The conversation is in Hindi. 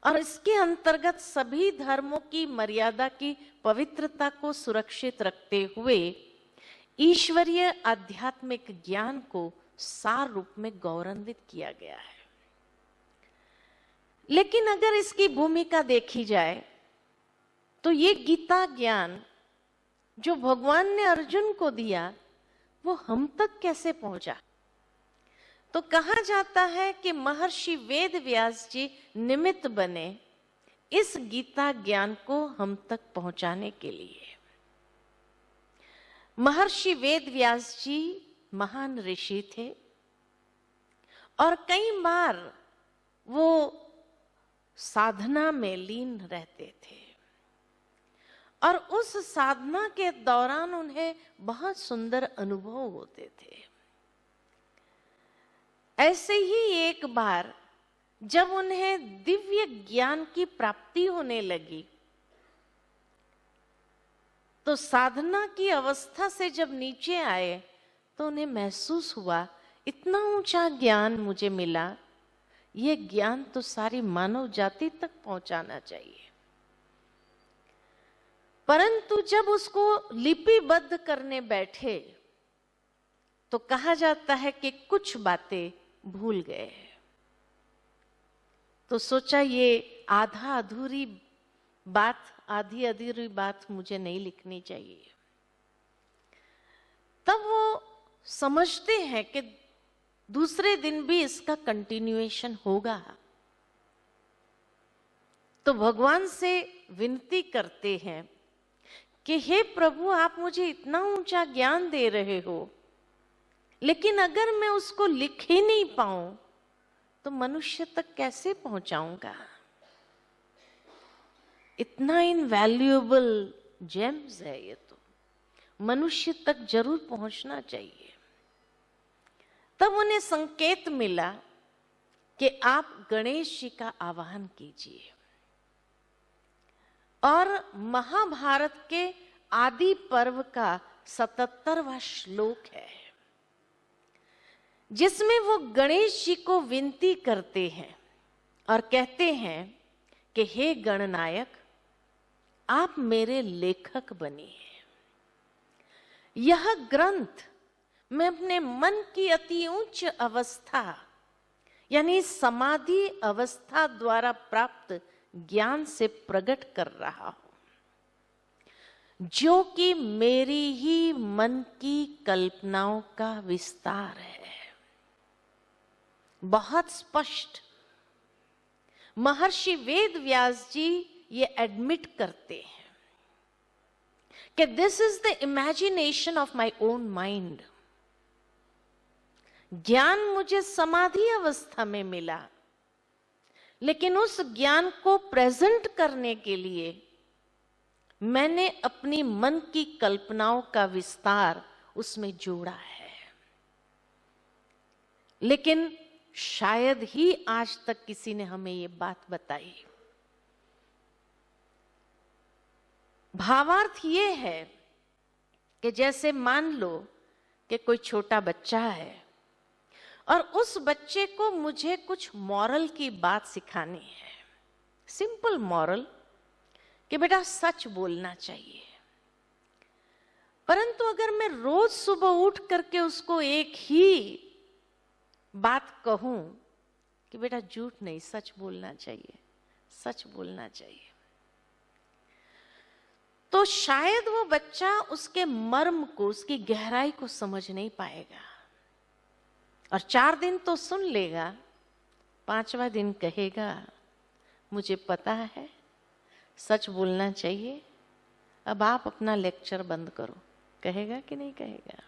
और इसके अंतर्गत सभी धर्मों की मर्यादा की पवित्रता को सुरक्षित रखते हुए ईश्वरीय आध्यात्मिक ज्ञान को सार रूप में गौरवान्वित किया गया है। लेकिन अगर इसकी भूमिका देखी जाए तो ये गीता ज्ञान जो भगवान ने अर्जुन को दिया वो हम तक कैसे पहुंचा? तो कहा जाता है कि महर्षि वेद व्यास जी निमित्त बने इस गीता ज्ञान को हम तक पहुंचाने के लिए। महर्षि वेद व्यास जी महान ऋषि थे और कई बार वो साधना में लीन रहते थे और उस साधना के दौरान उन्हें बहुत सुंदर अनुभव होते थे। ऐसे ही एक बार जब उन्हें दिव्य ज्ञान की प्राप्ति होने लगी तो साधना की अवस्था से जब नीचे आए तो उन्हें महसूस हुआ इतना ऊंचा ज्ञान मुझे मिला, ये ज्ञान तो सारी मानव जाति तक पहुंचाना चाहिए। परंतु जब उसको लिपिबद्ध करने बैठे तो कहा जाता है कि कुछ बातें भूल गए। तो सोचा ये आधा अधूरी बात, आधी अधूरी बात मुझे नहीं लिखनी चाहिए। तब वो समझते हैं कि दूसरे दिन भी इसका कंटिन्यूएशन होगा। तो भगवान से विनती करते हैं कि हे प्रभु, आप मुझे इतना ऊंचा ज्ञान दे रहे हो, लेकिन अगर मैं उसको लिख ही नहीं पाऊं तो मनुष्य तक कैसे पहुंचाऊंगा? इतना इनवैल्यूएबल जेम्स है ये, तो मनुष्य तक जरूर पहुंचना चाहिए। तब उन्हें संकेत मिला कि आप गणेश जी का आवाहन कीजिए और महाभारत के आदि पर्व का 77वां श्लोक है जिसमें वो गणेश जी को विनती करते हैं और कहते हैं कि हे गणनायक, आप मेरे लेखक बनिए। यह ग्रंथ मैं अपने मन की अति उच्च अवस्था यानी समाधि अवस्था द्वारा प्राप्त ज्ञान से प्रकट कर रहा हूं, जो कि मेरी ही मन की कल्पनाओं का विस्तार है। बहुत स्पष्ट महर्षि वेद व्यास जी ये एडमिट करते हैं कि this is the imagination of my own mind. ज्ञान मुझे समाधि अवस्था में मिला, लेकिन उस ज्ञान को प्रेजेंट करने के लिए मैंने अपनी मन की कल्पनाओं का विस्तार उसमें जोड़ा है। लेकिन शायद ही आज तक किसी ने हमें ये बात बताई। भावार्थ ये है कि जैसे मान लो कि कोई छोटा बच्चा है और उस बच्चे को मुझे कुछ मॉरल की बात सिखानी है, सिंपल मॉरल कि बेटा सच बोलना चाहिए। परंतु अगर मैं रोज सुबह उठ करके उसको एक ही बात कहूं कि बेटा झूठ नहीं, सच बोलना चाहिए, सच बोलना चाहिए, तो शायद वो बच्चा उसके मर्म को, उसकी गहराई को समझ नहीं पाएगा और 4 दिन तो सुन लेगा, 5वां दिन कहेगा मुझे पता है सच बोलना चाहिए, अब आप अपना लेक्चर बंद करो। कहेगा कि नहीं कहेगा?